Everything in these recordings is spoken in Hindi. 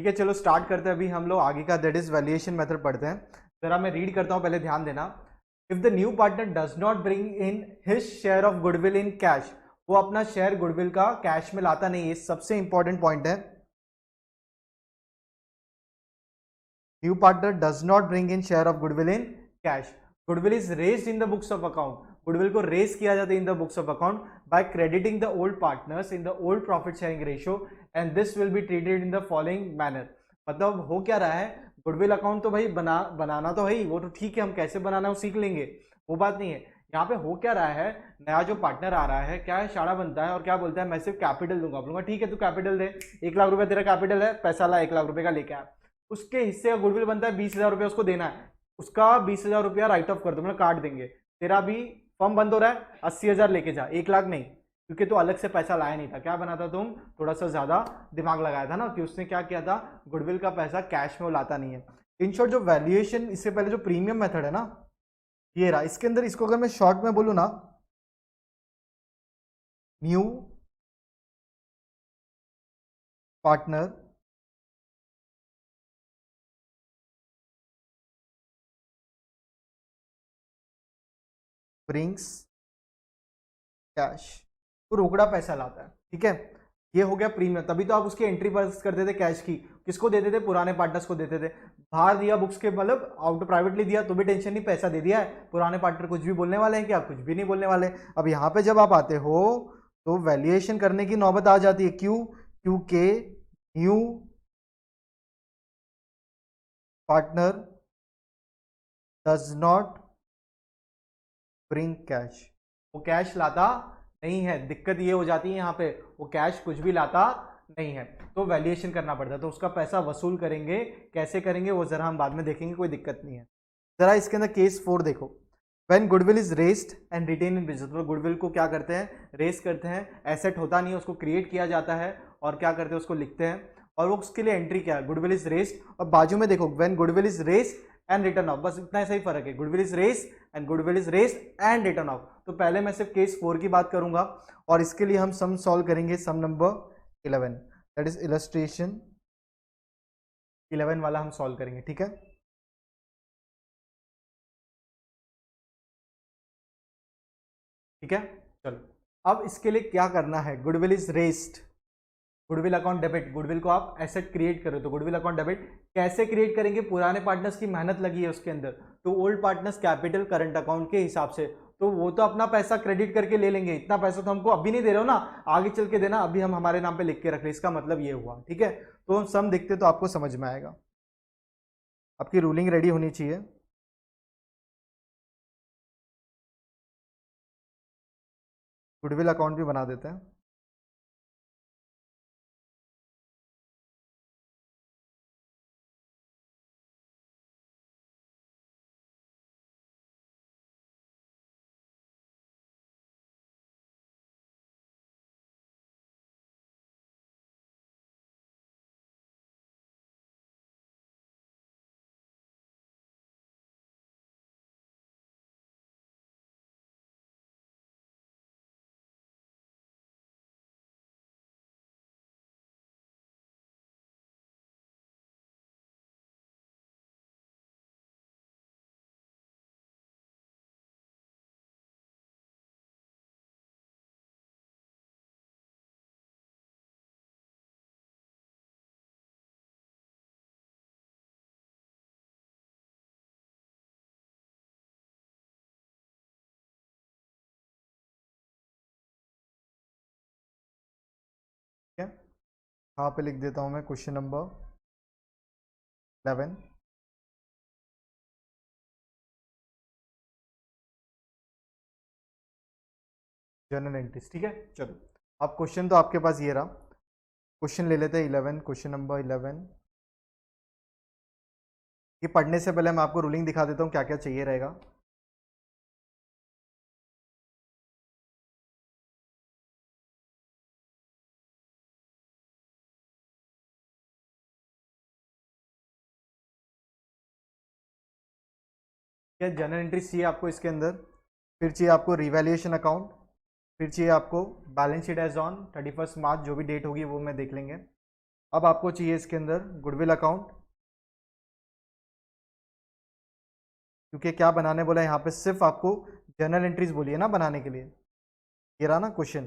ठीक है, चलो स्टार्ट करते हैं अभी हम लोग आगे का, दैट इज वैल्यूएशन मेथड पढ़ते हैं। जरा मैं रीड करता हूं, पहले ध्यान देना। If the new partner does not bring in his share of goodwill in cash, वो अपना शेयर गुडविल का कैश में लाता नहीं है, सबसे इंपॉर्टेंट पॉइंट है। New partner does not bring in share of goodwill in cash, goodwill is raised in the books of account, goodwill को रेज किया जाता है इन the books of account by crediting the old partners in the old profit sharing ratio and this will be treated in the following manner. मतलब हो क्या रहा है, गुडविल अकाउंट तो भाई बनाना तो है ही, वो तो ठीक है, हम कैसे बनाना है वो सीख लेंगे, वो बात नहीं है। यहाँ पे हो क्या रहा है, नया जो पार्टनर आ रहा है, क्या है, शाड़ा बनता है और क्या बोलता है, मैं सिर्फ कैपिटल दूंगा। बोलूंगा ठीक है तू कैपिटल दे, 1 लाख रुपया तेरा कैपिटल है, पैसा ला 1 लाख रुपए का लेके आ। उसके हिस्से का गुडविल बनता है 20,000 रुपया, उसको देना है, उसका 20,000 रुपया राइट ऑफ कर दो, मतलब काट देंगे। तेरा भी फॉर्म बंद हो रहा है, 80,000 लेके जा, 1 लाख नहीं, क्योंकि तो अलग से पैसा लाया नहीं था। क्या बना था तुम, थोड़ा सा ज्यादा दिमाग लगाया था ना, कि उसने क्या किया था, गुडविल का पैसा कैश में वो लाता नहीं है। इन शॉर्ट जो वैल्यूएशन, इससे पहले जो प्रीमियम मेथड है ना, ये रहा, इसके अंदर इसको अगर मैं शॉर्ट में बोलूं ना, न्यू पार्टनर ब्रिंग्स कैश, तो रोकड़ा पैसा लाता है, ठीक है। ये हो गया प्रीमियम, तभी तो आप उसकी एंट्री पास करते थे कैश की, किसको देते थे, पुराने पार्टनर्स को देते थे। बाहर दिया बुक्स के, मतलब आउट प्राइवेटली दिया तो भी टेंशन नहीं, पैसा दे दिया है, पुराने पार्टनर कुछ भी बोलने वाले हैं क्या, कुछ भी नहीं बोलने वाले। अब यहाँ पे जब आप आते हो तो वैल्यूएशन करने की नौबत आ जाती है, क्यों, क्योंकि new partner does not bring cash, वो कैश लाता नहीं है, दिक्कत ये हो जाती है यहाँ पे, वो कैश कुछ भी लाता नहीं है, तो वैल्यूएशन करना पड़ता है, तो उसका पैसा वसूल करेंगे, कैसे करेंगे वो जरा हम बाद में देखेंगे, कोई दिक्कत नहीं है। जरा इसके अंदर केस 4 देखो, when goodwill is raised and retained in business, तो गुडविल को क्या करते हैं, रेस करते हैं, एसेट होता नहीं है, उसको क्रिएट किया जाता है, और क्या करते हैं, उसको लिखते हैं, और वो उसके लिए एंट्री क्या है, गुडविल इज रेस्ड, और बाजू में देखो when goodwill is raised and written off, बस इतना ऐसा ही फर्क है, goodwill is raised and goodwill is raised and written off. तो पहले मैं सिर्फ केस 4 की बात करूंगा, और इसके लिए हम सम सॉल्व करेंगे, सम नंबर 11, दैट इज इलस्ट्रेशन 11 वाला हम सॉल्व करेंगे, ठीक है। ठीक है, चलो अब इसके लिए क्या करना है, goodwill is raised, goodwill account debit, goodwill को आप एसेट क्रिएट करो, तो गुडविल अकाउंट डेबिट कैसे क्रिएट करेंगे, पुराने पार्टनर्स की मेहनत लगी है उसके अंदर, तो old partners capital current account के हिसाब से, तो वो तो अपना पैसा क्रेडिट करके ले लेंगे, इतना पैसा तो हमको अभी नहीं दे रहे हो ना, आगे चल के देना, अभी हम हमारे नाम पे लिख के रख ले, इसका मतलब ये हुआ, ठीक है। तो सम दिखते तो आपको समझ में आएगा, आपकी रूलिंग रेडी होनी चाहिए। गुडविल अकाउंट भी बना देते हैं, ठीक है। यहाँ पे लिख देता हूँ मैं क्वेश्चन नंबर 11, जर्नल एंट्रीज, ठीक है। चलो अब क्वेश्चन तो आपके पास ये रहा, क्वेश्चन ले लेते हैं 11, क्वेश्चन नंबर 11। ये पढ़ने से पहले मैं आपको रूलिंग दिखा देता हूँ क्या क्या चाहिए रहेगा। क्या जर्नल एंट्रीज चाहिए आपको इसके अंदर, फिर चाहिए आपको रिवैल्यूएशन अकाउंट, फिर चाहिए आपको बैलेंस शीट एज ऑन 31 मार्च, जो भी डेट होगी वो मैं देख लेंगे, अब आपको चाहिए इसके अंदर गुडविल अकाउंट, क्योंकि क्या बनाने बोला यहाँ पे, सिर्फ आपको जर्नल एंट्रीज बोली है ना बनाने के लिए। ये रहा ना question,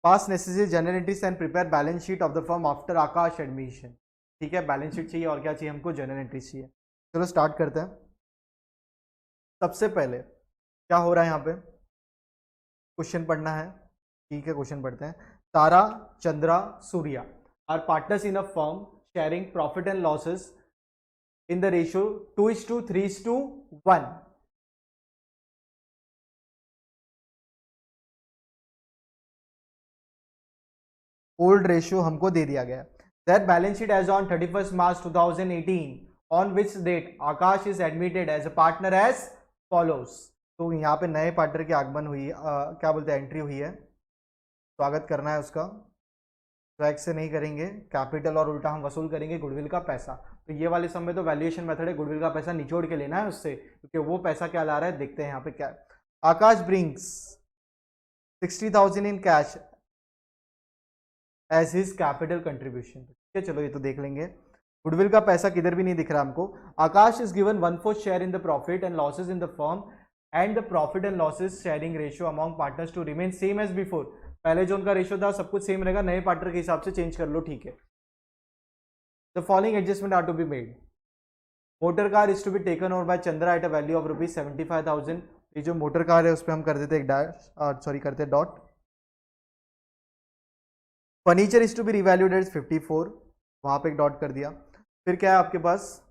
pass necessary journal entries and prepare balance sheet of the firm after Akash admission. ठीक है, बैलेंस शीट चाहिए और क्या चाहिए हमको, जर्नल एंट्रीज चाहिए। चलो स्टार्ट करते हैं। सबसे पहले क्या हो रहा है यहाँ पे, क्वेश्चन पढ़ना है। ठीक है, क्वेश्चन पढ़ते हैं। Tara, Chandra, Surya are partners in a firm sharing profit and losses in the ratio 2:3:1. Old ratio हमको दे दिया गया। That balance sheet as on 31st March 2018 on which date Akash is admitted as a partner as follows. तो यहाँ पे नए पार्टनर की आगमन हुई, क्या बोलते हैं, एंट्री हुई है, स्वागत करना है उसका। ट्रैक से नहीं करेंगे, कैपिटल और उल्टा हम वसूल करेंगे गुडविल का पैसा। तो ये वाले समय तो वैल्यूएशन मेथड है, गुडविल का पैसा निचोड़ के लेना है उससे, क्योंकि वो पैसा क्या ला रहा है देखते हैं यहाँ पे क्या। Akash brings 60,000 in cash as his capital contribution. ठीक है, चलो ये तो देख लेंगे। गुडविल का पैसा किधर भी नहीं दिख रहा हमको। Akash is given 1/4 share in the profit and losses in the firm and the profit and losses sharing ratio among partners to remain same as before. पहले जो उनका रेशियो था सब कुछ सेम रहेगा, नए पार्टनर के हिसाब से चेंज कर लो। ठीक है, the following adjustment are to be made. Motor car is to be taken over by Chandra at a value of ₹75,000। ये जो मोटर कार है उस पर हम कर देते एक डैश, सॉरी करते dot. Furniture is to be revalued at 54, वहां पे एक डॉट कर दिया। फिर क्या है आपके पास,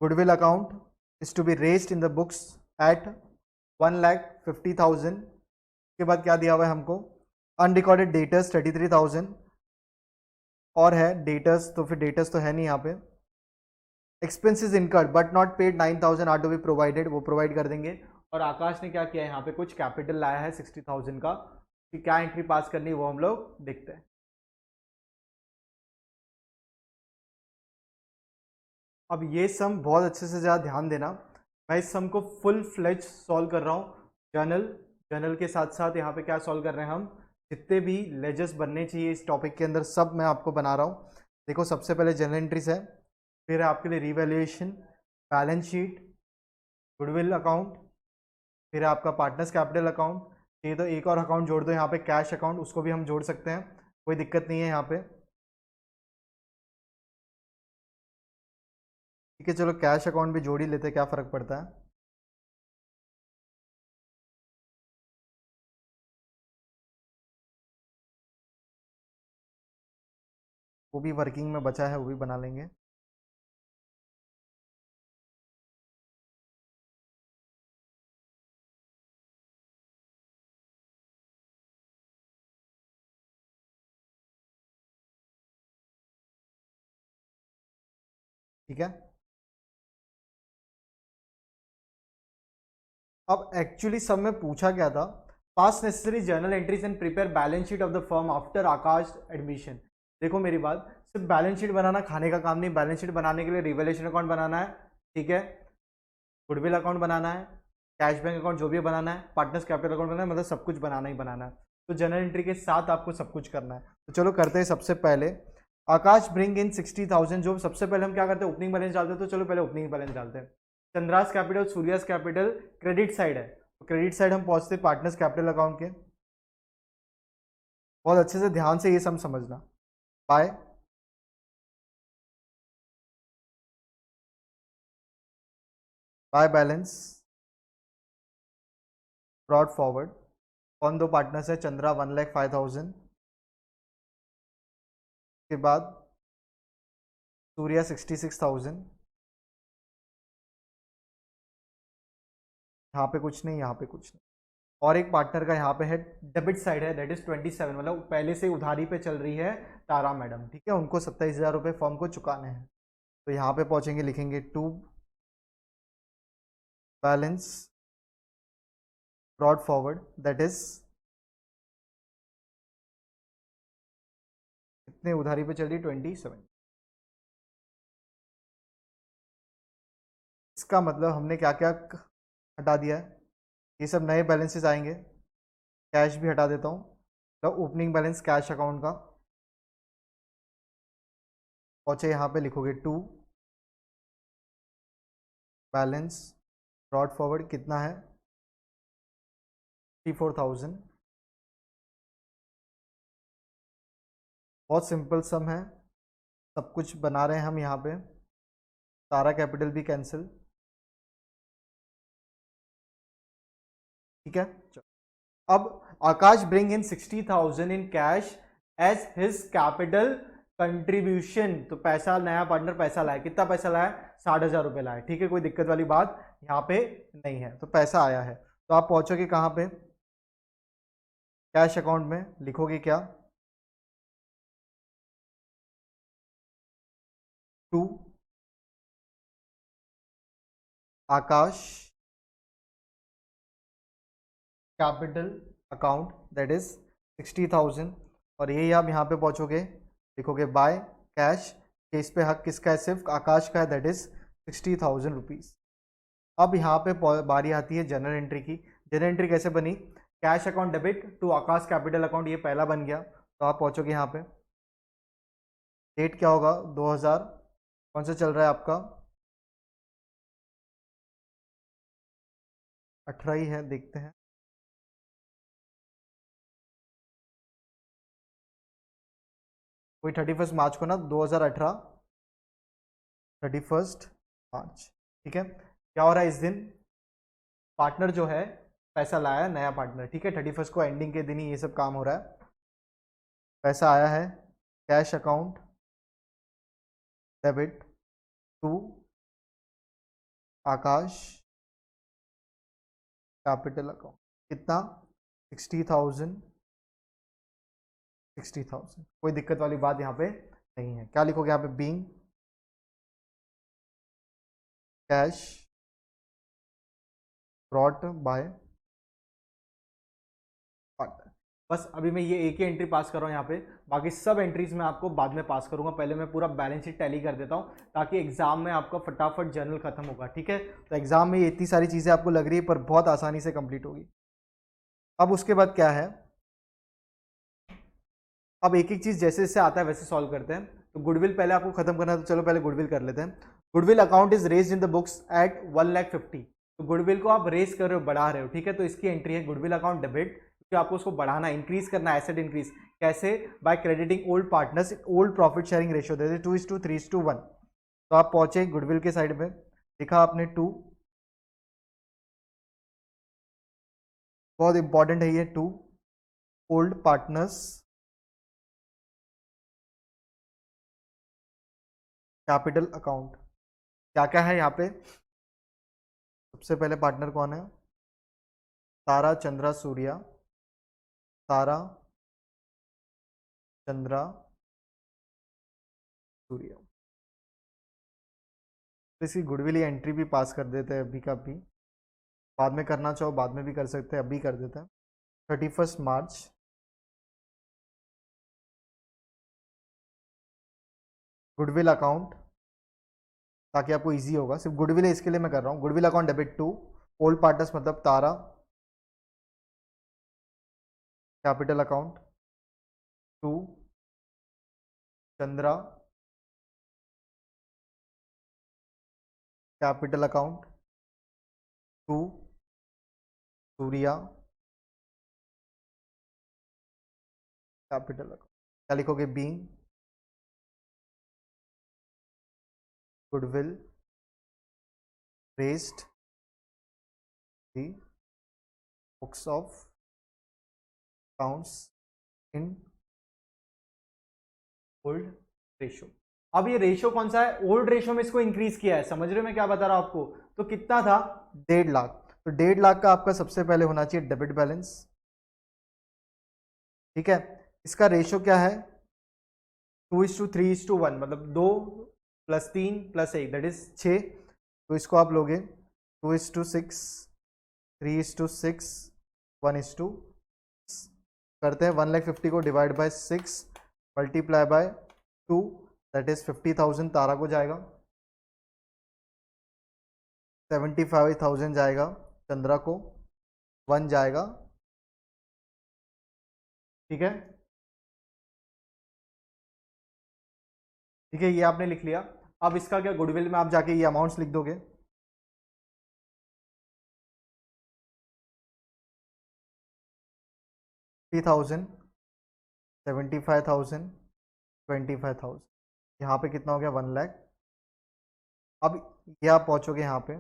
goodwill account is to be raised in the books at 1,50,000। के बाद क्या दिया हुआ है हमको, अनरिकॉर्डेड डेटर्स 33,000 और है डेटर्स, तो फिर डेटर्स तो है नहीं यहाँ पे। Expenses incurred but not paid 9,000 are to be provided, वो प्रोवाइड कर देंगे। और आकाश ने क्या किया यहाँ पे, कुछ कैपिटल लाया है 60,000 का, कि क्या एंट्री पास करनी है वो हम लोग देखते हैं। अब ये सम बहुत अच्छे से ज़्यादा ध्यान देना, मैं इस सम को फुल फ्लेज सॉल्व कर रहा हूँ। जर्नल जर्नल के साथ साथ यहाँ पे क्या सॉल्व कर रहे हैं हम, जितने भी लेजर्स बनने चाहिए इस टॉपिक के अंदर सब मैं आपको बना रहा हूँ। देखो सबसे पहले जर्नल एंट्रीज है, फिर आपके लिए revaluation, balance sheet, goodwill account, फिर आपका पार्टनर्स कैपिटल अकाउंट। ये तो एक और अकाउंट जोड़ दो यहाँ पे, कैश अकाउंट, उसको भी हम जोड़ सकते हैं, कोई दिक्कत नहीं है यहाँ पे। ठीक है, चलो कैश अकाउंट भी जोड़ ही लेते, क्या फ़र्क पड़ता है। वो भी वर्किंग में बचा है, वो भी बना लेंगे। ठीक है, अब एक्चुअली सब में पूछा क्या था, पास necessary journal entries and prepare balance sheet of the firm after Akash admission. देखो मेरी बात, सिर्फ बैलेंस शीट बनाना खाने का काम नहीं, बैलेंस शीट बनाने के लिए रिवैल्यूएशन अकाउंट बनाना है, ठीक है, गुडविल अकाउंट बनाना है, कैश बैंक अकाउंट जो भी बनाना है, पार्टनर्स कैपिटल अकाउंट बनाना है, मतलब सब कुछ बनाना ही बनाना है। तो जर्नल एंट्री के साथ आपको सब कुछ करना है। तो चलो करते हैं। सबसे पहले आकाश ब्रिंग इन 60,000, जो सबसे पहले हम क्या करते हैं, ओपनिंग बैलेंस डालते हैं। तो चलो पहले ओपनिंग बैलेंस डालते हैं। Chandra's capital, Surya's capital credit side है, तो क्रेडिट साइड हम पहुंचते पार्टनर्स कैपिटल अकाउंट के। बहुत अच्छे से ध्यान से ये सब समझना। By by balance brought forward. कौन दो पार्टनर्स है, चंद्रा 1,05,000 के बाद सूर्या 66,000। यहाँ पे कुछ नहीं, यहाँ पे कुछ नहीं, और एक पार्टनर का यहाँ पे है डेबिट साइड है, दैट इज 27, मतलब पहले से उधारी पे चल रही है तारा मैडम। ठीक है, उनको 27,000 रुपये फॉर्म को चुकाने हैं। तो यहाँ पे पहुंचेंगे, लिखेंगे to balance brought forward, that is कितने उधारी पे चल रही, 27। इसका मतलब हमने क्या क्या हटा दिया है, ये सब नए बैलेंसेस आएंगे। कैश भी हटा देता हूँ, तो ओपनिंग बैलेंस कैश अकाउंट का पहुंचे यहाँ पे लिखोगे 2 बैलेंस ब्रॉड फॉरवर्ड कितना है 54,000। बहुत सिंपल सम है, सब कुछ बना रहे हैं हम यहाँ पे, सारा कैपिटल भी कैंसिल। ठीक है, अब Akash bring in 60,000 in cash as his capital contribution. तो पैसा, नया पार्टनर पैसा लाया, कितना पैसा लाया 60,000 रुपये लाया। ठीक है, कोई दिक्कत वाली बात यहाँ पे नहीं है, तो पैसा आया है। तो आप पहुंचोगे कहाँ पे, कैश अकाउंट में लिखोगे क्या 2 आकाश कैपिटल अकाउंट दैट इज 60,000। और यही आप यहाँ पे पहुँचोगे, लिखोगे बाय कैश, कि इस पे हक किसका है, सिर्फ आकाश का है, दैट इज 60,000 रुपीज़। अब यहाँ पे बारी आती है जनरल एंट्री की। जनरल एंट्री कैसे बनी, cash account debit to Akash capital account, ये पहला बन गया। तो आप पहुँचोगे यहाँ पे, डेट क्या होगा 2000, कौन सा चल रहा है आपका 18 ही है, देखते हैं। कोई 31 मार्च को ना, 2018 31 मार्च। ठीक है, क्या हो रहा है इस दिन, पार्टनर जो है पैसा लाया, नया पार्टनर। ठीक है, 31 को एंडिंग के दिन ही ये सब काम हो रहा है। पैसा आया है cash account debit to Akash capital account, कितना 60,000। 60,000, कोई दिक्कत वाली बात यहाँ पे नहीं है। क्या लिखोगे यहाँ पे, being cash brought by partner. बस अभी मैं ये एक ही एंट्री पास कर रहा हूँ यहाँ पे, बाकी सब एंट्रीज मैं आपको बाद में पास करूंगा। पहले मैं पूरा बैलेंस शीट टैली कर देता हूँ, ताकि एग्जाम में आपका फटाफट जर्नल खत्म होगा। ठीक है, तो एग्जाम में ये इतनी सारी चीज़ें आपको लग रही है, पर बहुत आसानी से कंप्लीट होगी। अब उसके बाद क्या है, अब एक एक चीज़ जैसे जैसे आता है वैसे सॉल्व करते हैं। तो गुडविल पहले आपको खत्म करना है, तो चलो पहले गुडविल कर लेते हैं। Goodwill account is raised in the books at 1,50,000। तो गुडविल को आप रेज कर रहे हो, बढ़ा रहे हो। ठीक है, तो इसकी एंट्री है गुडविल अकाउंट डेबिट, क्योंकि आपको उसको बढ़ाना, इंक्रीज करना, एसेट इंक्रीज। कैसे, by crediting old partners old profit sharing ratio, दे 2:3:1। तो आप पहुंचे गुडविल के साइड में, लिखा आपने 2, बहुत इंपॉर्टेंट है ये 2 ओल्ड पार्टनर्स कैपिटल अकाउंट। क्या क्या है यहाँ पे, सबसे पहले पार्टनर कौन है, तारा चंद्रा सूर्या, तारा चंद्रा सूर्या। तो इसकी गुडविल एंट्री भी पास कर देते हैं अभी का अभी, बाद में करना चाहो बाद में भी कर सकते हैं, अभी कर देते हैं। 31 मार्च गुडविल अकाउंट, ताकि आपको इजी होगा, सिर्फ गुडविल है इसके लिए मैं कर रहा हूँ। Goodwill account debit to old partners, मतलब Tara capital account to Chandra capital account to Surya capital account. क्या लिखोगे, being goodwill raised the books of accounts in old ratio. अब ये रेशो कौन सा है, ओल्ड रेशो में इसको इंक्रीज किया है। समझ रहे हो मैं क्या बता रहा हूं आपको। तो कितना था 1,50,000, तो 1,50,000 का आपका सबसे पहले होना चाहिए डेबिट बैलेंस। ठीक है, इसका रेशो क्या है 2:3:1, मतलब 2 + 3 + 1 दैट इज 6। तो इसको आप लोगे 2:6, 3:6, 1:6 करते हैं। 1,50,000 को divide by 6 multiply by 2 that is 50,000 तारा को जाएगा, 75,000 जाएगा चंद्रा को, 1 जाएगा ठीक है, ठीक है, ये आपने लिख लिया। अब इसका क्या, गुडविल में आप जाके ये अमाउंट्स लिख दोगे। 30,000, 75,000, 25,000, यहाँ पे कितना हो गया, 1 लाख। अब ये आप पहुंचोगे यहाँ पे,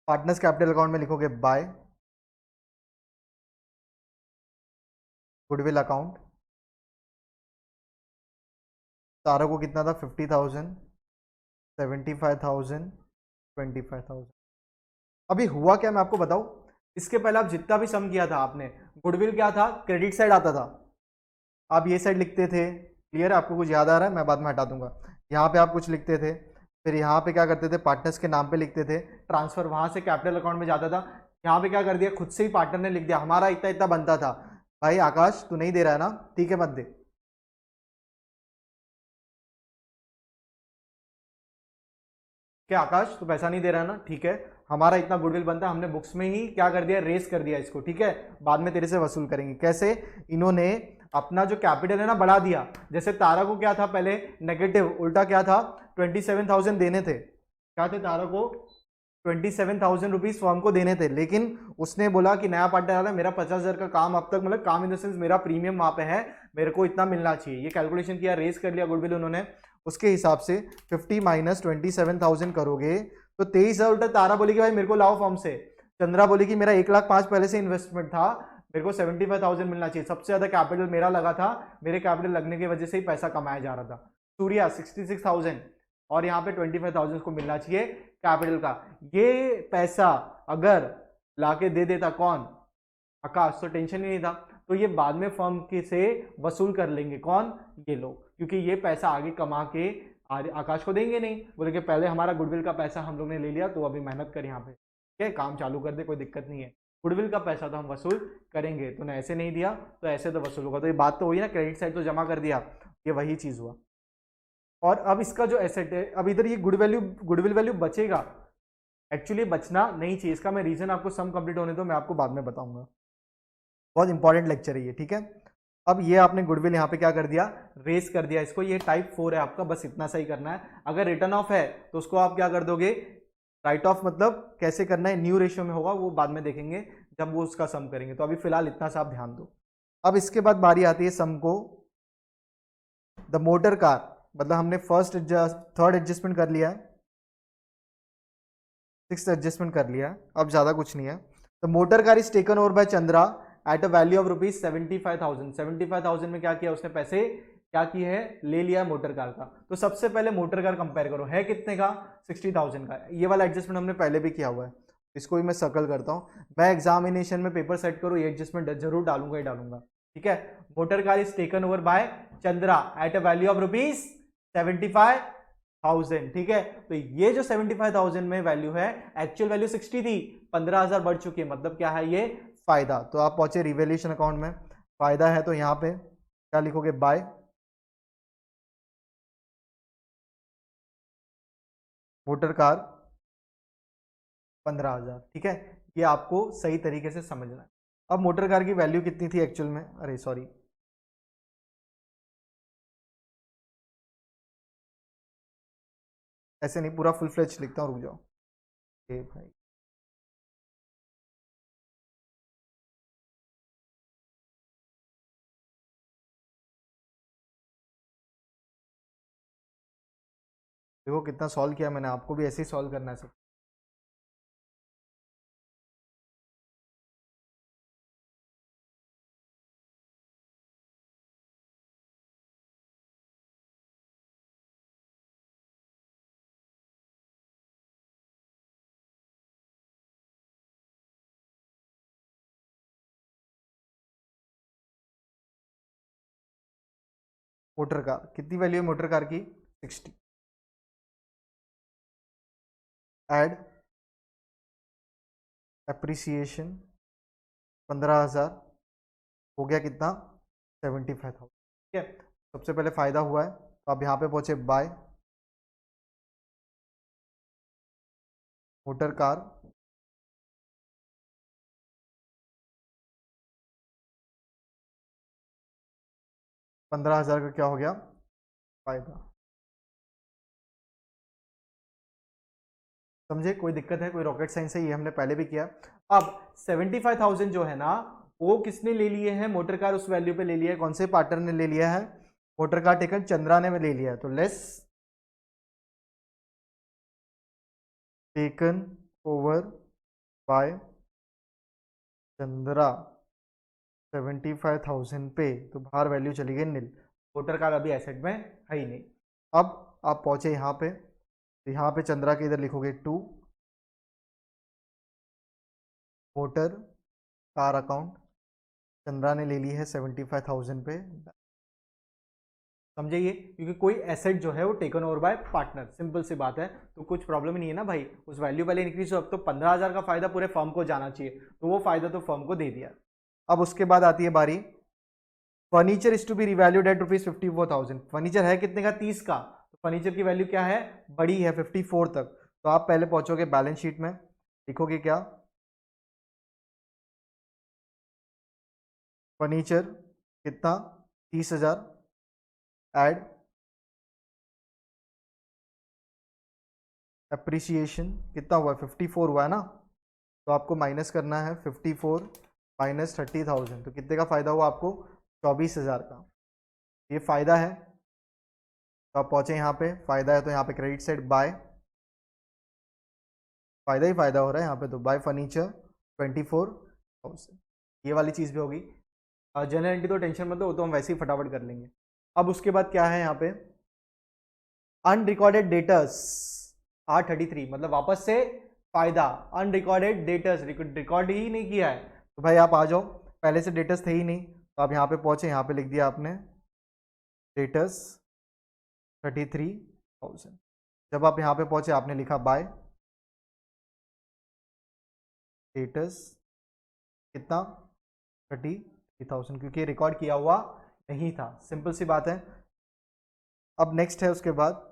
पार्टनर्स कैपिटल अकाउंट में लिखोगे बाय गुडविल अकाउंट। सारा को कितना था, 50,000, 75,000, 25,000। अभी हुआ क्या, मैं आपको बताऊं। इसके पहले आप जितना भी सम किया था आपने, गुडविल क्या था, क्रेडिट साइड आता था। आप ये साइड लिखते थे, क्लियर है, आपको कुछ याद आ रहा है, मैं बाद में हटा दूंगा। यहाँ पे आप कुछ लिखते थे, फिर यहाँ पे क्या करते थे, पार्टनर्स के नाम पे लिखते थे, ट्रांसफर वहां से कैपिटल अकाउंट में जाता था। यहाँ पे क्या कर दिया, खुद से ही पार्टनर ने लिख दिया, हमारा इतना इतना बनता था। भाई आकाश तू नहीं दे रहा है ना, ठीक है मत दे। क्या आकाश तू पैसा नहीं दे रहा है ना, ठीक है, हमारा इतना गुडविल बनता है, हमने बुक्स में ही क्या कर दिया, रेस कर दिया इसको, ठीक है, बाद में तेरे से वसूल करेंगे। कैसे, इन्होंने अपना जो कैपिटल है ना बढ़ा दिया। जैसे तारा को क्या था पहले, नेगेटिव, उल्टा क्या था, 27,000 देने थे, क्या थे तारा को, 27,000 रुपीज फर्म को देने थे। लेकिन उसने बोला कि नया पार्टनर आ रहा है, मेरा 50,000 का काम अब तक, मतलब काम इन द सेंस मेरा प्रीमियम वहां पे है, मेरे को इतना मिलना चाहिए। ये कैलकुलेशन किया, रेस कर लिया गुडविल उन्होंने, उसके हिसाब से 50 माइनस 27,000 करोगे तो 23,000। उल्टा तारा बोली कि भाई मेरे को लाओ फॉर्म से, चंद्रा बोली कि मेरा 1,05,000 पहले से इन्वेस्टमेंट था, मेरे को 75,000 मिलना चाहिए, सबसे ज्यादा कैपिटल मेरा लगा था, मेरे कैपिटल लगने की वजह से ही पैसा कमाया जा रहा था। सूर्या 66,000 और यहाँ पे 25,000 को मिलना चाहिए कैपिटल का। ये पैसा अगर लाके दे देता कौन, आकाश, तो टेंशन ही नहीं था। तो ये बाद में फर्म के से वसूल कर लेंगे, कौन, ये लोग, क्योंकि ये पैसा आगे कमा के आकाश को देंगे नहीं, बोले कि पहले हमारा गुडविल का पैसा हम लोग ने ले लिया, तो अभी मेहनत कर यहाँ पे, ठीक है, काम चालू कर दे, कोई दिक्कत नहीं है, गुडविल का पैसा तो हम वसूल करेंगे, तूने ऐसे नहीं दिया तो ऐसे तो वसूल होगा। तो ये बात तो हुई ना, क्रेडिट साइड तो जमा कर दिया, ये वही चीज हुआ। और अब इसका जो एसेट है, अब इधर ये गुडविल वैल्यू बचेगा, एक्चुअली बचना नहीं चाहिए, इसका मैं रीजन आपको सम कंप्लीट होने दो, मैं आपको बाद में बताऊंगा, बहुत इंपॉर्टेंट लेक्चर है ये, ठीक है। अब ये आपने गुडविल यहाँ पे क्या कर दिया, रेस कर दिया इसको, ये टाइप 4 है आपका, बस इतना सही करना है। अगर रिटर्न ऑफ है तो उसको आप क्या कर दोगे, राइट ऑफ, मतलब कैसे करना है, न्यू रेशियो में होगा, वो बाद में देखेंगे जब वो उसका सम करेंगे। तो अभी फिलहाल इतना सा आप ध्यान दो। अब इसके बाद बारी आती है सम को, द मोटर कार, मतलब हमने फर्स्ट थर्ड एडजस्टमेंट कर लिया है, सिक्स्थ एडजस्टमेंट कर लिया है, अब ज्यादा कुछ नहीं है। The motor car is taken over by Chandra at a value of rupees 75,000। 75,000 में क्या किया उसने, पैसे क्या किए है, ले लिया मोटर कार का। तो सबसे पहले मोटर कार कंपेयर करो, है कितने का, 60,000 का। ये वाला एडजस्टमेंट हमने पहले भी किया हुआ है, इसको भी मैं सर्कल करता हूँ। मैं एग्जामिनेशन में पेपर सेट करूँ, ये एडजस्टमेंट जरूर डालूंगा ही डालूंगा, ठीक है। Motor car is taken over by Chandra at a value of rupees 75,000, ठीक है। तो ये जो 75,000 में वैल्यू है, एक्चुअल वैल्यू 60 थी, 15,000 बढ़ चुकी है, मतलब क्या है ये, फायदा। तो आप पहुंचे रिवैल्यूएशन अकाउंट में, फायदा है तो यहां पे क्या लिखोगे, बाय मोटर कार 15,000, ठीक है। ये आपको सही तरीके से समझना है। अब मोटर कार की वैल्यू कितनी थी एक्चुअल में, अरे सॉरी, ऐसे नहीं, पूरा फुल फ्लेज लिखता हूँ, रुक जाओ, ए भाई, देखो कितना सॉल्व किया मैंने, आपको भी ऐसे ही सॉल्व करना है सब। मोटर कार कितनी वैल्यू है, मोटर कार की 60, एड एप्रिसिएशन 15,000, हो गया कितना, 75,000, ठीक है। सबसे पहले फायदा हुआ है, तो आप यहाँ पे पहुंचे बाय मोटर कार 15,000 का क्या हो गया फायदा। समझे, कोई दिक्कत है, कोई रॉकेट साइंस है, ये हमने पहले भी किया। अब 75,000 जो है ना, वो किसने ले लिए हैं, मोटर कार उस वैल्यू पे ले लिया है, कौन से पार्टनर ने ले लिया है, मोटर कार टेकन चंद्रा ने ले लिया है, तो less taken over by Chandra 75,000 पे, तो बाहर वैल्यू चली गई नील, मोटर कार अभी एसेट में है ही नहीं। अब आप पहुंचे यहाँ पे, तो यहाँ पे चंद्रा के इधर लिखोगे 2 मोटर कार अकाउंट, चंद्रा ने ले ली है 75,000 पे। समझे ये, क्योंकि कोई एसेट जो है वो taken over by partner, simple सी बात है, तो कुछ प्रॉब्लम ही नहीं है ना भाई, उस वैल्यू पहले इंक्रीज हो, अब तो 15,000 का फायदा पूरे फर्म को जाना चाहिए, तो वो फायदा तो फर्म को दे दिया। अब उसके बाद आती है बारी, furniture is to be revalued at ₹54,000। Furniture है कितने का, 30 का, तो फर्नीचर की वैल्यू क्या है, बड़ी है 54 तक, तो आप पहले पहुंचोगे बैलेंस शीट में, लिखोगे क्या, फर्नीचर कितना 30,000 एड एप्रिसिएशन कितना हुआ है 54 हुआ है ना, तो आपको माइनस करना है 54 माइनस 30,000, तो कितने का फायदा हुआ आपको 24,000 का, ये फायदा है। तो आप पहुंचे यहाँ पे, फायदा है तो यहाँ पे क्रेडिट साइड बाय, फायदा ही फायदा हो रहा है यहाँ पे, तो बाय फर्नीचर 24,000, ये वाली चीज़ भी होगी। जनरल एंट्री तो टेंशन मत लो, वो तो हम वैसे ही फटाफट कर लेंगे। अब उसके बाद क्या है यहाँ पे, अनरिकॉर्डेड डेटर्स R33, मतलब वापस से फायदा, अनरिकॉर्डेड डेटर्स, रिकॉर्ड ही नहीं किया है, तो भाई आप आ जाओ, पहले से डेटर्स थे ही नहीं, तो आप यहाँ पे पहुंचे, यहाँ पे लिख दिया आपने डेटर्स 33,000। जब आप यहाँ पे पहुंचे आपने लिखा बाय डेटर्स कितना 33,000, क्योंकि रिकॉर्ड किया हुआ नहीं था, सिंपल सी बात है। अब नेक्स्ट है उसके बाद,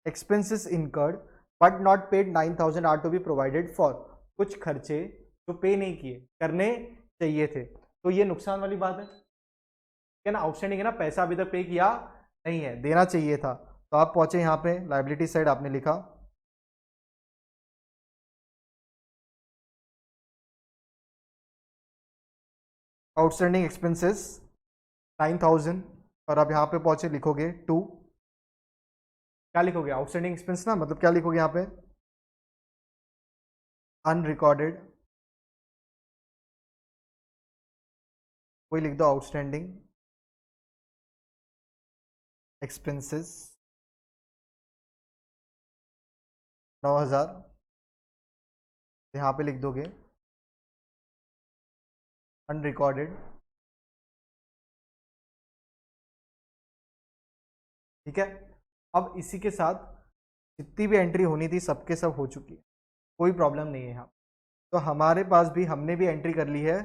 expenses incurred but not paid 9,000 are to be provided for, कुछ खर्चे जो पे नहीं किए, करने चाहिए थे, तो ये नुकसान वाली बात है ना, आउटस्टैंडिंग है ना, पैसा अभी तक पे किया नहीं है, देना चाहिए था, तो आप पहुंचे यहाँ पे लाइबिलिटी साइड, आपने लिखा आउटस्टैंडिंग एक्सपेंसेस 9,000, और आप यहाँ पे पहुंचे लिखोगे 2, क्या लिखोगे, आउटस्टैंडिंग एक्सपेंस ना, मतलब क्या लिखोगे यहाँ पे, अनरिकॉर्डेड, कोई लिख दो आउटस्टैंडिंग एक्सपेंसेस 9,000, यहाँ पे लिख दोगे अनरिकॉर्डेड, ठीक है। अब इसी के साथ जितनी भी एंट्री होनी थी सबके सब हो चुकी है, कोई प्रॉब्लम नहीं है यहाँ, तो हमारे पास भी, हमने भी एंट्री कर ली है,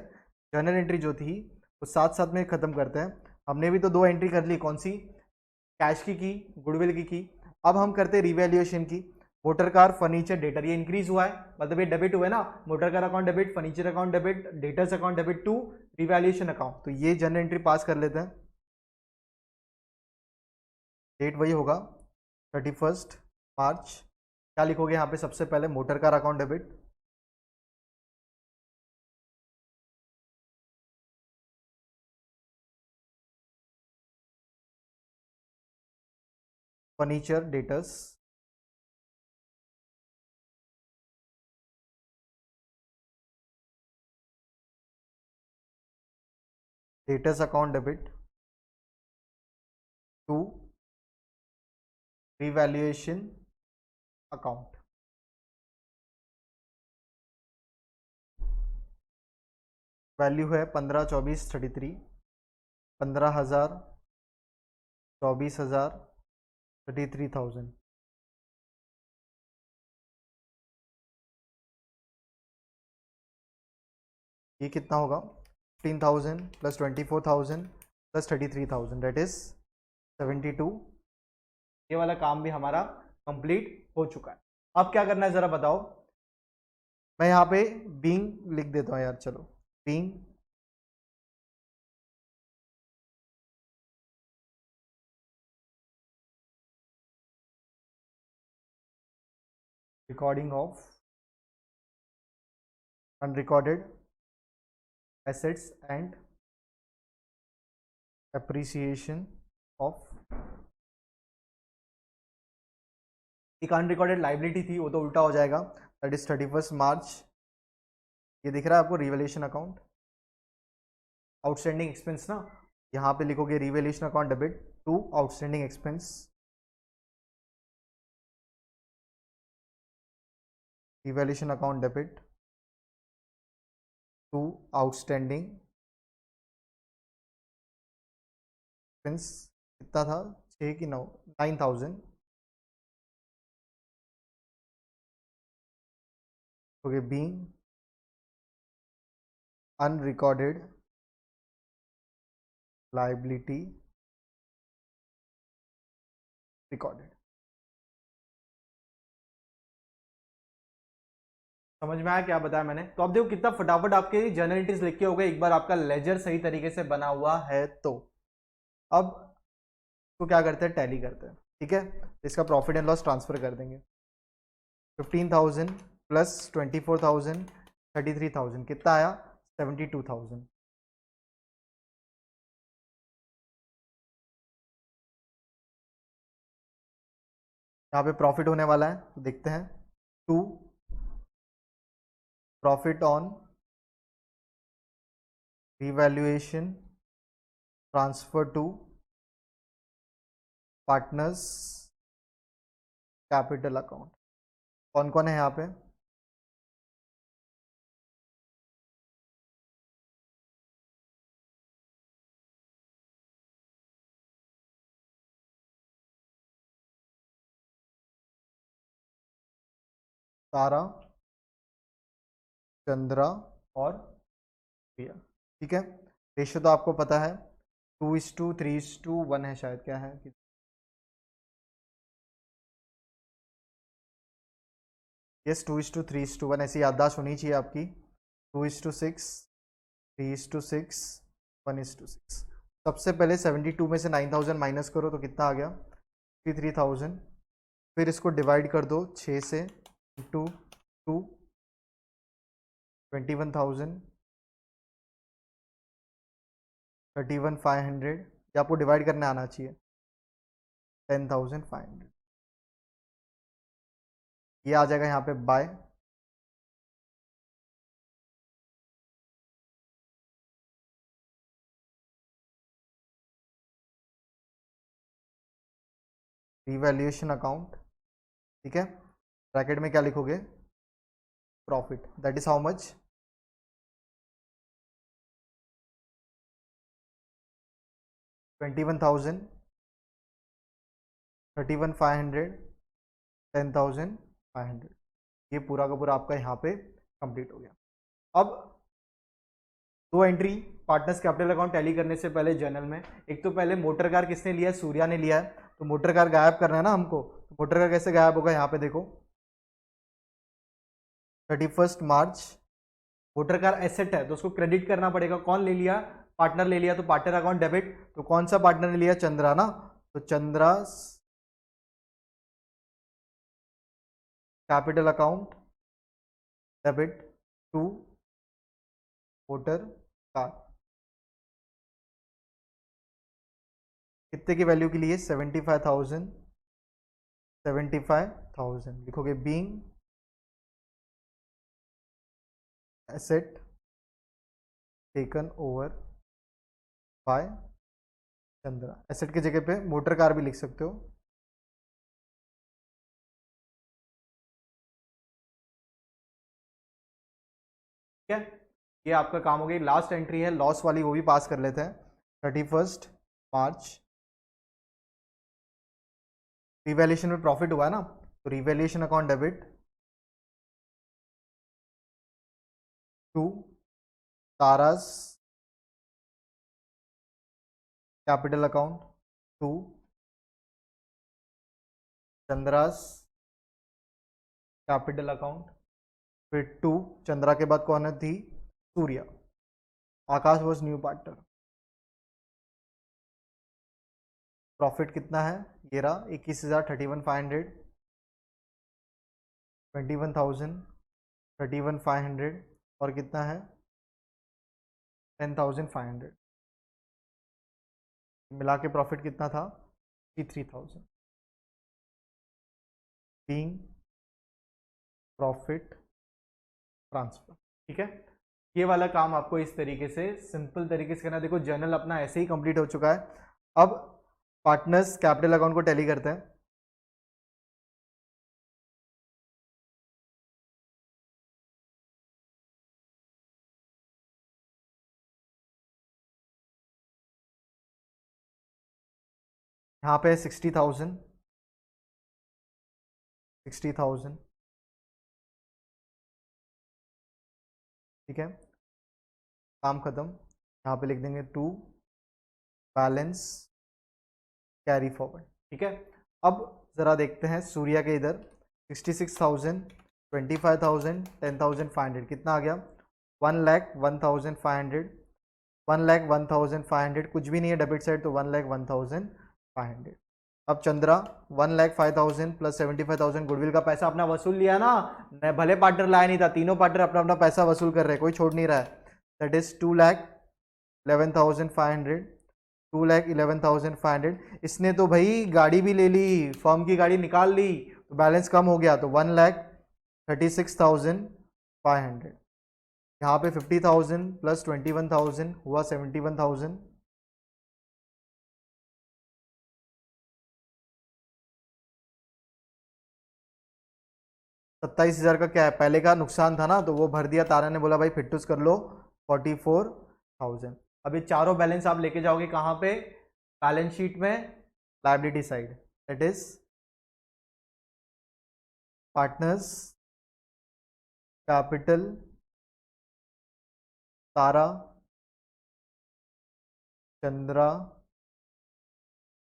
जर्नल एंट्री जो थी वो साथ साथ में ख़त्म करते हैं। हमने भी तो 2 एंट्री कर ली, कौन सी, कैश की गुडविल की। अब हम करते हैं रिवैल्यूएशन की, मोटर कार फर्नीचर डेटर, ये इंक्रीज हुआ है, मतलब ये डेबिट हुआ है ना, motor car account debit, furniture account debit, debtors account debit to revaluation account, तो ये जर्नल एंट्री पास कर लेते हैं। डेट वही होगा 31 मार्च, क्या लिखोगे यहाँ पे, सबसे पहले motor car account debit, furniture debtors, debtors account debit to revaluation account, value है 15, 24, 33, 15,000, 24,000, 33,000, ये कितना होगा 15,000 प्लस 24,000 प्लस 33,000, डेट इज 72। ये वाला काम भी हमारा कंप्लीट हो चुका है। अब क्या करना है ज़रा बताओ, मैं यहाँ पे बीइंग लिख देता हूँ यार, चलो being recording of unrecorded assets and appreciation of. एक अनरिकॉर्डेड लाइबिलिटी थी, वो तो उल्टा हो जाएगा, दैट इज 31 मार्च। ये दिख रहा है आपको रिवैल्यूएशन अकाउंट, आउटस्टैंडिंग एक्सपेंस ना, यहाँ पे लिखोगे revaluation account debit to outstanding expense, revaluation account debit to outstanding expense. कितना था, 6 की 9, 9000। Okay, being unrecorded liability recorded. समझ में आया क्या बताया मैंने? तो अब देखो कितना फटाफट आपके जर्नल एंट्रीज लिख के हो गए, एक बार आपका लेजर सही तरीके से बना हुआ है तो। अब तो क्या करते हैं, टैली करते हैं, ठीक है। इसका प्रॉफिट एंड लॉस ट्रांसफर कर देंगे। 15,000 प्लस 24,000 33,000 कितना आया, 72,000। यहाँ पे प्रॉफिट होने वाला है तो देखते हैं। To profit on revaluation transfer to partners capital account. कौन कौन है यहाँ पे, तारा, चंद्रा और प्रिया, ठीक है। रेशियो तो आपको पता है, 2:3:1 है शायद, क्या है, यस 2:3:1 ऐसी याददाश्त होनी चाहिए आपकी। 2:6 3:6 1:6। सबसे पहले 72 में से 9000 माइनस करो तो कितना आ गया, 53,000। फिर इसको डिवाइड कर दो 6 से, इंटू 2 21,000 31,500। ये आपको डिवाइड करने आना चाहिए, 10,500। ये आ जाएगा यहाँ पे बाय रिवैल्यूएशन अकाउंट, ठीक है। ब्रैकेट में क्या लिखोगे, profit, that is how much, 21,000 31,500 10,500। ये पूरा का पूरा आपका यहाँ पे कंप्लीट हो गया। अब दो entry partners capital account tally करने से पहले जर्नल में, एक तो पहले मोटर कार किसने लिया है, सूर्या ने लिया है, तो मोटर कार गायब करना है ना हमको, तो मोटर कार कैसे गायब होगा, यहाँ पे देखो 31 मार्च। मोटर कार एसेट है तो उसको क्रेडिट करना पड़ेगा, कौन ले लिया, पार्टनर ले लिया, तो पार्टनर अकाउंट डेबिट, तो कौन सा पार्टनर ने लिया, चंद्रा ना, तो Chandra capital account debit to motor car. कितने की वैल्यू के लिए, 75,000 75,000 लिखोगे, being asset taken over by Chandra. Asset की जगह पे मोटर कार भी लिख सकते हो, ठीक है। ये आपका काम हो गई। लास्ट एंट्री है लॉस वाली, वो भी पास कर लेते हैं। 31 मार्च रिवैल्यूएशन में प्रॉफिट हुआ है ना, तो revaluation account debit to Tara's capital account to Chandra's capital account, फिर टू चंद्रा के बाद कौन है थी, Surya. Akash was new partner. Profit कितना है, ये रहा 21,000 31,500। 21,000, 31,500 और कितना है 10,500, मिला के प्रॉफिट कितना था 53,000 बीइंग प्रॉफिट ट्रांसफर। ठीक है, ये वाला काम आपको इस तरीके से सिंपल तरीके से करना। देखो जर्नल अपना ऐसे ही कंप्लीट हो चुका है। अब पार्टनर्स कैपिटल अकाउंट को टैली करते हैं। यहाँ पे 60,000, 60,000, ठीक है, काम खत्म। यहाँ पे लिख देंगे टू बैलेंस कैरी फॉरवर्ड। ठीक है, अब जरा देखते हैं सूर्या के इधर 66,000, 25,000, 10,500 कितना आ गया 1,01,500, 1,01,500 कुछ भी नहीं है डेबिट साइड तो 1,01,500। अब चंद्रा 1,05,000 प्लस 75,000 गुडविल का पैसा अपना वसूल लिया ना, भले पार्टनर लाया नहीं था, तीनों पार्टनर अपना अपना पैसा वसूल कर रहे हैं, कोई छोड़ नहीं रहा है। That is 2,11,500, 2,11,500। इसने तो भाई गाड़ी भी ले ली, फर्म की गाड़ी निकाल ली, तो बैलेंस कम हो गया, तो 1,36,500। यहाँ पे 50,000 प्लस 21,000 हुआ 71,000। 27,000 का क्या है, पहले का नुकसान था ना तो वो भर दिया, तारा ने बोला भाई फिटूस कर लो 44,000। अब ये चारों बैलेंस आप लेके जाओगे कहाँ पे, बैलेंस शीट में liability side, that is partners capital Tara Chandra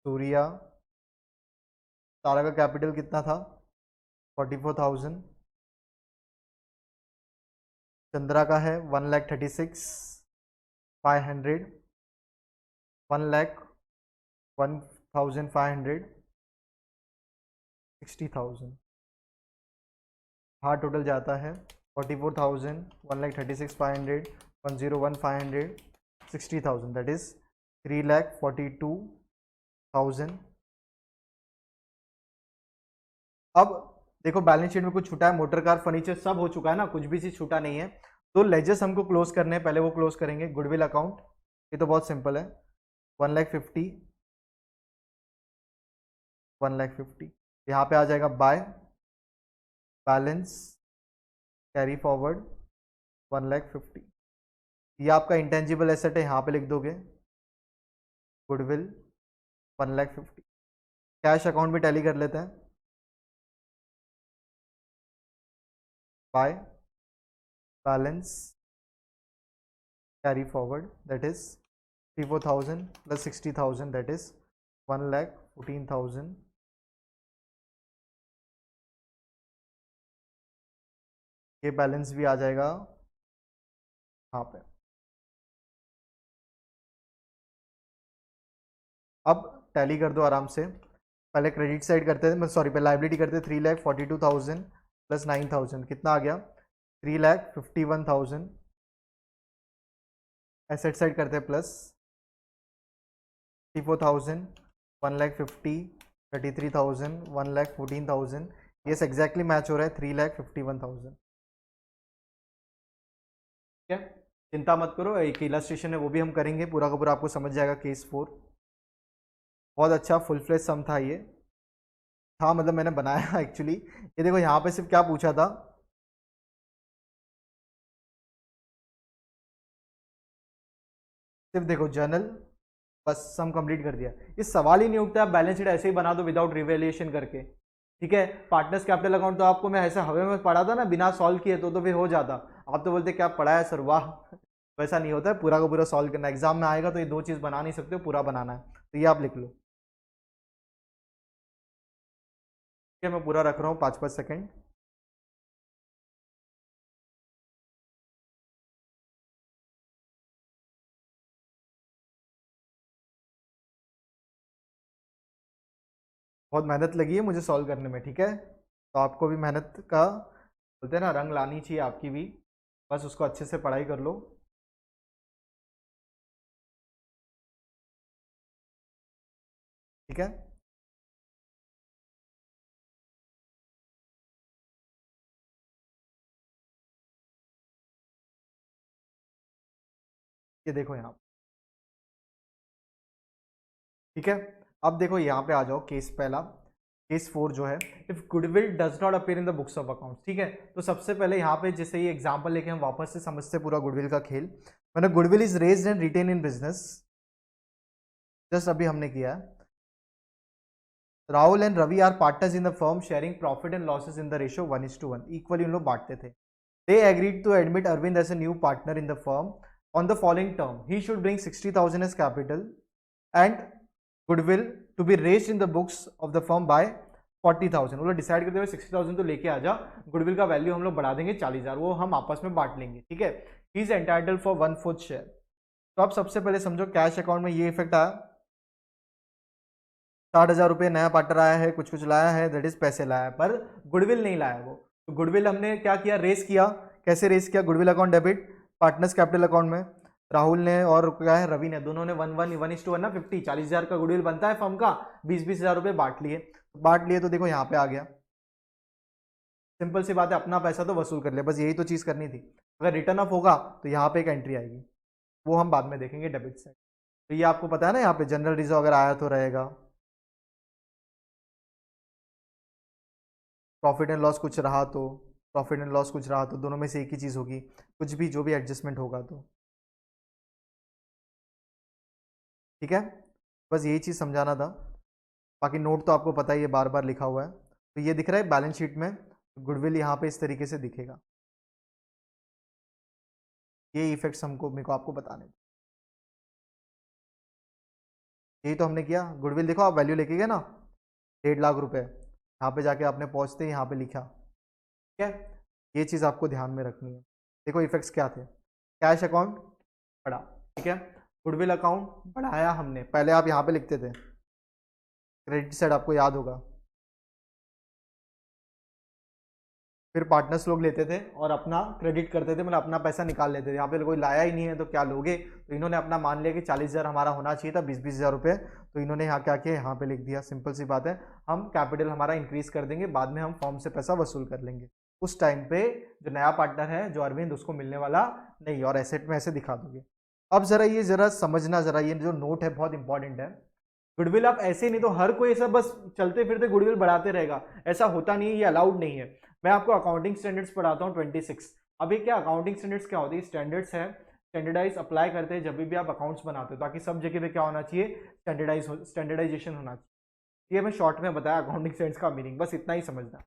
Surya. Tara का कैपिटल कितना था 44,000, चंद्रा का है 1,36,500, 1,01,500, 60,000। हाँ टोटल जाता है 44,000, 1,36,500, 1,01,500, 60,000, दैट इज 3,42,000। अब देखो बैलेंस शीट में कुछ छूटा है, मोटर कार फर्नीचर सब हो चुका है ना, कुछ भी चीज छूटा नहीं है। तो लेजर्स हमको क्लोज करने हैं, पहले वो क्लोज करेंगे। गुडविल अकाउंट, ये तो बहुत सिंपल है, 1,50,000, 1,50,000 यहाँ पे आ जाएगा बाय बैलेंस कैरी फॉरवर्ड 1,50,000। ये आपका इंटेंजिबल एसेट है, यहाँ पे लिख दोगे गुडविल 1,50,000। कैश अकाउंट भी टैली कर लेते हैं, by balance carry forward that is 34,000 plus 60,000 that is 1,14,000। ये बैलेंस भी आ जाएगा यहाँ पे। अब टैली कर दो आराम से, पहले क्रेडिट साइड करते थे, सॉरी पहले लाइबिलिटी करते थे। 3,42,000 प्लस 9,000 कितना आ गया 3,51,000। एसेट साइड करते हैं प्लस 54,000, 1,50,000, 33,000, 1,14,000। ये एग्जैक्टली मैच हो रहा है 3,51,000। ठीक है, चिंता मत करो, एक इलस्ट्रेशन है वो भी हम करेंगे, पूरा का पूरा आपको समझ जाएगा केस 4। बहुत अच्छा फुल फ्लेज सम था ये। हाँ मतलब मैंने बनाया एक्चुअली। ये देखो यहाँ पे सिर्फ क्या पूछा था, सिर्फ देखो जर्नल, बस सम कंप्लीट कर दिया। इस सवाल ही नहीं उठता, आप बैलेंस शीट ऐसे ही बना दो विदाउट रिवेल्यूएशन करके। ठीक है, पार्टनर्स कैपिटल अकाउंट तो आपको मैं ऐसे हवे में पढ़ा था ना, बिना सॉल्व किए तो फिर हो जाता। आप तो बोलते क्या पढ़ा है सर, वाह। वैसा नहीं होता है, पूरा का पूरा सॉल्व करना। एग्जाम में आएगा तो ये दो चीज बना नहीं सकते हो, पूरा बनाना है, तो ये आप लिख लो। ठीक है, मैं पूरा रख रहा हूँ 5-5 सेकेंड। बहुत मेहनत लगी है मुझे सॉल्व करने में, ठीक है। तो आपको भी मेहनत का बोलते हैं ना रंग लानी चाहिए आपकी भी, बस उसको अच्छे से पढ़ाई कर लो। ठीक है, ये देखो यहाँ, ठीक है। अब देखो यहाँ पे आ जाओ, केस पहला, केस 4 जो है, if goodwill does not appear in the books of accounts. ठीक है, तो सबसे पहले यहाँ पे जैसे ये एग्जांपल लेके हम वापस से समझते पूरा गुडविल का खेल। मैंने goodwill is raised and retained in business, just अभी हमने किया है। Rahul and Ravi are partners in the firm sharing profit and losses in the ratio 1:1, equally उन लोग बांटते थे। They agreed to admit Arvind as a new partner in the firm on the following term, he should bring 60,000 as capital and goodwill to be raised in the books of the firm bye 40,000। वो लोग डिसाइड करते हुए 60,000 तो लेके आ जा, गुडविल का वैल्यू हम लोग बढ़ा देंगे 40,000, वो हम आपस में बांट लेंगे। ठीक है, he is entitled for 1/4 share. तो आप सबसे पहले समझो कैश अकाउंट में ये इफेक्ट आया, 60,000 रुपये नया पार्टनर आया है, कुछ कुछ लाया है, दैट इज पैसे लाया है, पर गुडविल नहीं लाया वो। तो गुडविल हमने क्या किया, रेस किया। कैसे रेस किया, goodwill account debit partners capital account में, राहुल ने और क्या है रवि ने, दोनों ने 1:1 ना 50, 40,000 का गुडविल बनता है फर्म का, 20,000 रुपये बांट लिए। तो देखो यहाँ पे आ गया, सिंपल सी बात है, अपना पैसा तो वसूल कर लिया, बस यही तो चीज करनी थी। अगर रिटर्न ऑफ होगा तो यहाँ पे एक एंट्री आएगी, वो हम बाद में देखेंगे डेबिट साइड। तो ये आपको पता है ना, यहाँ पे जनरल रिजर्व अगर आया तो रहेगा, प्रॉफिट एंड लॉस कुछ रहा तो, प्रॉफिट एंड लॉस कुछ रहा तो दोनों में से एक ही चीज होगी, कुछ भी जो भी एडजस्टमेंट होगा तो। ठीक है, बस यही चीज समझाना था, बाकी नोट तो आपको पता ही है, बार बार लिखा हुआ है। तो ये दिख रहा है बैलेंस शीट में, गुडविल यहाँ पे इस तरीके से दिखेगा। ये इफेक्ट्स हमको मेरे को आपको बताने, यही तो हमने किया। गुडविल देखो, आप वैल्यू लेके गए ना 1.5 लाख रुपए, यहाँ पे जाके आपने पहुंचते ही यहाँ पे लिखा। ठीक है, ये चीज़ आपको ध्यान में रखनी है। देखो इफेक्ट्स क्या थे, कैश अकाउंट बढ़ा, ठीक है, गुडविल अकाउंट बढ़ाया हमने, पहले आप यहाँ पे लिखते थे, क्रेडिट साइड आपको याद होगा, फिर पार्टनर्स लोग लेते थे और अपना क्रेडिट करते थे, मतलब अपना पैसा निकाल लेते थे। यहाँ पे कोई लाया ही नहीं है तो क्या लोगे, तो इन्होंने अपना मान लिया कि 40,000 हमारा होना चाहिए था, 20,000 रुपये, तो इन्होंने यहाँ क्या किया, यहाँ पे लिख दिया। सिंपल सी बात है, हम कैपिटल हमारा इंक्रीज कर देंगे, बाद में हम फॉर्म से पैसा वसूल कर लेंगे। उस टाइम पे जो नया पार्टनर है जो अरविंद, उसको मिलने वाला नहीं, और एसेट में ऐसे दिखा दोगे। अब जरा ये जरा समझना, जरा ये जो नोट है बहुत इंपॉर्टेंट है। गुडविल आप ऐसे नहीं तो हर कोई ऐसा बस चलते फिरते गुडविल बढ़ाते रहेगा, ऐसा होता नहीं है, ये अलाउड नहीं है। मैं आपको अकाउंटिंग स्टैंडर्ड्स पढ़ाता हूँ 26। अभी क्या अकाउंटिंग स्टैंडर्ड्स क्या होती है, स्टैंडर्ड्स है, स्टैंडर्डाइज अप्लाई करते हैं जब भी आप अकाउंट्स बनाते हो, ताकि सब जगह पे क्या होना चाहिए, स्टैंडर्डाइजेशन होना चाहिए। ये मैं शॉर्ट में बताया अकाउंटिंग स्टैंडर्ड्स का मीनिंग, बस इतना ही समझना।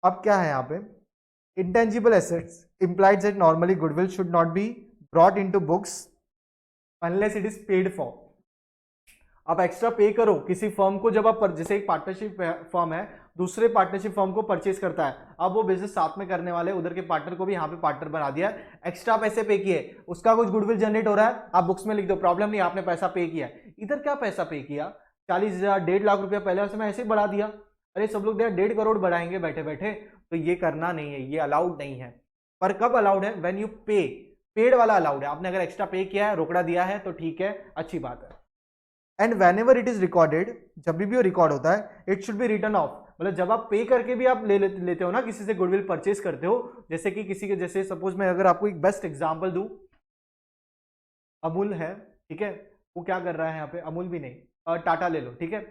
अब क्या है यहाँ पे, intangible assets implies that normally goodwill should not be brought into books unless it is paid for। आप एक्स्ट्रा पे करो किसी फर्म को, जब आप जैसे एक पार्टनरशिप फर्म है दूसरे पार्टनरशिप फर्म को परचेज करता है, अब वो बिजनेस साथ में करने वाले उधर के पार्टनर को भी यहाँ पे पार्टनर बना दिया, एक्स्ट्रा पैसे पे किए, उसका कुछ गुडविल जनरेट हो रहा है, आप बुक्स में लिख दो, प्रॉब्लम नहीं, आपने पैसा पे किया। इधर क्या पैसा पे किया, 40,000 1.5 लाख रुपया पहले उसमें ऐसे ही बढ़ा दिया, अरे सब लोग 1.5 करोड़ बढ़ाएंगे बैठे बैठे, तो ये करना नहीं है, ये अलाउड नहीं है। पर कब अलाउड है, व्हेन यू पे, पेड वाला अलाउड है, आपने अगर एक्स्ट्रा पे किया है, रोकड़ा दिया है तो ठीक है, अच्छी बात है। And when ever it is recorded, जब भी वो रिकॉर्ड होता है, it should be return of, मतलब जब आप पे करके भी आप लेते हो ना, किसी से गुडविल परचेज करते हो, जैसे कि किसी के, जैसे सपोज मैं अगर आपको एक बेस्ट एग्जांपल दूं, अमूल है, ठीक है, वो क्या कर रहा है यहाँ पे, अमूल भी नहीं, टाटा ले लो, ठीक है,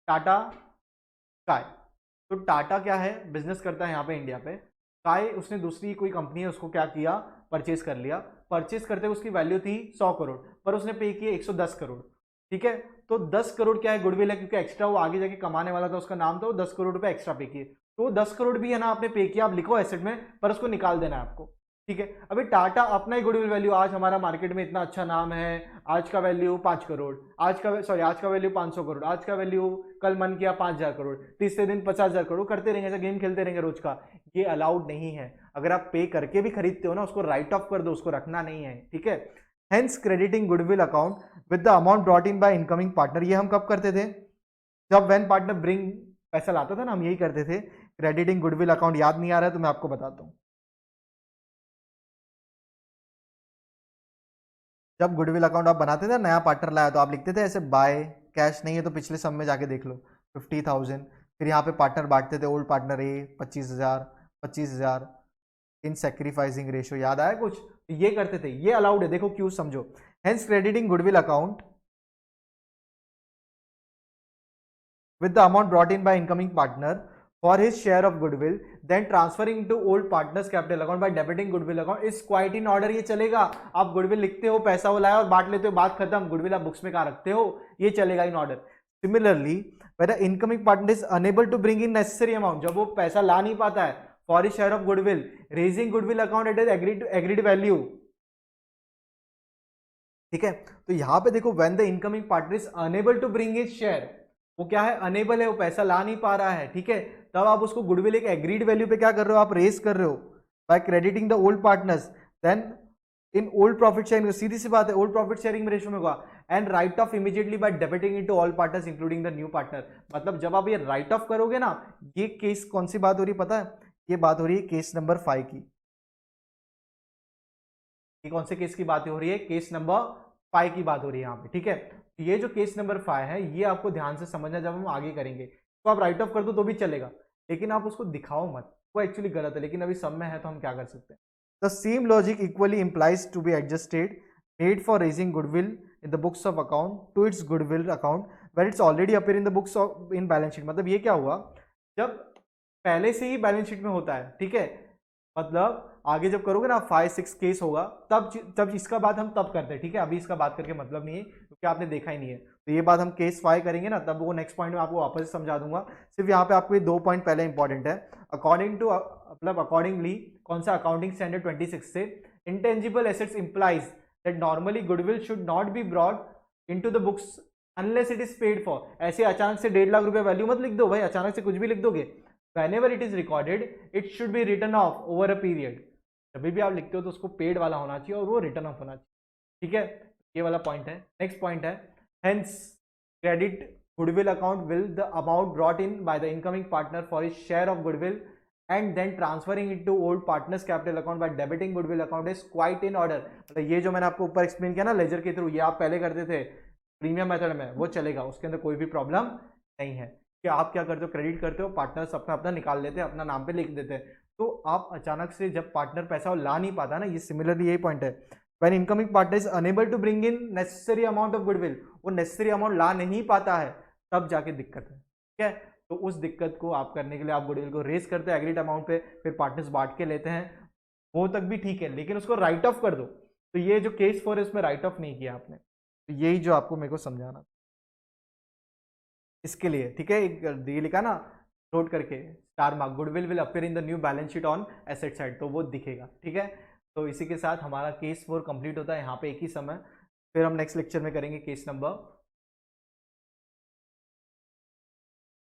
टाटा स्काई। तो टाटा क्या है, बिजनेस करता है यहाँ पे इंडिया पे, स्काई उसने दूसरी कोई कंपनी है उसको क्या किया, परचेज कर लिया, परचेज करते हुए उसकी वैल्यू थी 100 करोड़, पर उसने पे किए 110 करोड़, ठीक है, तो 10 करोड़ क्या है, गुडविल है, क्योंकि एक्स्ट्रा वो आगे जाके कमाने वाला था, उसका नाम था, वो 10 करोड़ रुपए एक्स्ट्रा पे किए, तो 10 करोड़ भी है ना आपने पे किया, आप लिखो एसेट में, पर उसको निकाल देना है आपको, ठीक है। अभी टाटा अपना ही गुडविल वैल्यू, आज हमारा मार्केट में इतना अच्छा नाम है, आज का वैल्यू 5 करोड़, आज का वैल्यू 500 करोड़, आज का वैल्यू कल मन किया 5,000 करोड़, तीसरे दिन 50,000 करोड़, करते रहेंगे, ऐसा गेम खेलते रहेंगे रोज का, ये अलाउड नहीं है। अगर आप पे करके भी खरीदते हो ना, उसको राइट ऑफ कर दो, उसको रखना नहीं है, ठीक है। Hence crediting goodwill account with the amount brought in bye incoming partner, ये हम कब करते थे, जब व्हेन पार्टनर ब्रिंग पैसा लाता था ना, हम यही करते थे क्रेडिटिंग गुडविल अकाउंट याद नहीं आ रहा है तो मैं आपको बताता हूं। जब गुडविल अकाउंट आप बनाते थे, नया पार्टनर लाया तो आप लिखते थे ऐसे बाय कैश, नहीं है तो पिछले सम में जाके देख लो 50,000। फिर यहाँ पे पार्टनर बांटते थे, ओल्ड पार्टनर ए 25,000 25,000 इन सेक्रीफाइसिंग रेशियो, याद आया कुछ? ये करते थे, ये अलाउड है, देखो क्यों समझो। Hence crediting goodwill account with the amount brought in by incoming partner for his share of goodwill, then transferring to old partner's capital account by debiting goodwill account is quite in order। ये चलेगा, आप गुडविल लिखते हो, पैसा वो लाया और बांट लेते हो, बात खत्म, गुडविल आप बुक्स में कहाँ रखते हो, ये चलेगा in order. Similarly where the incoming partner is unable to bring in necessary amount, जब वो पैसा ला नहीं पाता है for his share of goodwill, raising goodwill account at agreed value, ठीक है। तो यहां पे देखो when the incoming partner is unable to bring his share, वो क्या है, अनेबल है, वो पैसा ला नहीं पा रहा है, ठीक है। तब आप उसको गुडविल एक एग्रीड वैल्यू पे क्या कर रहे हो, आप रेस कर रहे हो by crediting the old partners, then in old profit sharing, सीधी सी बात है, ओल्ड प्रॉफिट शेयरिंग में रेशियो में होगा, and write off immediately by debiting into all partners including the new partner. मतलब जब आप ये राइट ऑफ करोगे ना, ये केस कौन सी बात हो रही है पता है, ये बात हो रही है केस नंबर 5 की। ये कौन से केस की बात हो रही है, केस नंबर 5 की बात हो रही है यहाँ पे, ठीक है। ये जो केस नंबर 5 है, ये आपको ध्यान से समझना, जब हम आगे करेंगे तो आप राइट ऑफ कर दो तो भी चलेगा, लेकिन आप उसको दिखाओ मत, वो एक्चुअली गलत है, लेकिन अभी सब में है तो हम क्या कर सकते हैं। The same logic equally implies to be adjusted made for raising goodwill in the books of account to it's goodwill account where it's already appear in the books of in balance sheet. मतलब ये क्या हुआ, जब पहले से ही बैलेंस शीट में होता है, ठीक है, मतलब आगे जब करोगे ना 5-6 केस होगा, तब इसका बात हम तब करते हैं, ठीक है। अभी इसका बात करके मतलब नहीं है क्योंकि आपने देखा ही नहीं है, तो ये बात हम केस 5 करेंगे ना, तब वो नेक्स्ट पॉइंट में आपको वापस समझा दूंगा। सिर्फ यहाँ पे आपको ये 2 पॉइंट पहले इंपॉर्टेंट है। अकॉर्डिंग टू मतलब अकॉर्डिंगली कौन सा, अकाउंटिंग स्टैंडर्ड 26 से, intangible assets implies that normally goodwill should not be brought into the books unless it is paid for. ऐसे अचानक से 1.5 लाख रुपए वैल्यू मत लिख दो भाई, अचानक से कुछ भी लिख दोगे। whenever it is recorded it should be written off over a period। जब भी आप लिखते हो तो उसको पेड वाला होना चाहिए और वो रिटर्न ऑफ होना चाहिए, ठीक है। ये वाला पॉइंट है। नेक्स्ट पॉइंट है, hence credit goodwill account will the amount brought in by the incoming partner for his share of goodwill and then transferring it to old partners capital account by debiting goodwill account is quite in order. मतलब ये जो मैंने आपको ऊपर एक्सप्लेन किया ना लेजर के थ्रू, ये आप पहले करते थे प्रीमियम मेथड में, वो चलेगा, उसके अंदर कोई भी प्रॉब्लम नहीं है। कि आप क्या करते हो, क्रेडिट करते हो, पार्टनर्स अपना अपना निकाल लेते हैं, अपना नाम पे लिख देते हैं, तो आप अचानक से जब पार्टनर पैसा ला नहीं पाता ना, ये सिमिलरली यही पॉइंट है, when incoming partner is unable to bring in necessary amount of goodwill, वो नेसेसरी अमाउंट ला नहीं पाता है, तब जाके दिक्कत है, ठीक है। तो उस दिक्कत को आप करने के लिए आप गुडविल को रेस करते हैं एग्रीड अमाउंट पे, फिर पार्टनर्स बांट के लेते हैं, वो तक भी ठीक है, लेकिन उसको राइट ऑफ कर दो। तो ये जो केस 4 है उसमें राइट ऑफ नहीं किया आपने, तो यही जो आपको मेरे को समझाना इसके लिए, ठीक है। एक डी लिखा ना नोट करके star mark, goodwill will appear in the new balance sheet on asset side, तो वो दिखेगा, ठीक है। तो इसी के साथ हमारा केस 4 कंप्लीट होता है यहाँ पे एक ही समय। फिर हम नेक्स्ट लेक्चर में करेंगे केस नंबर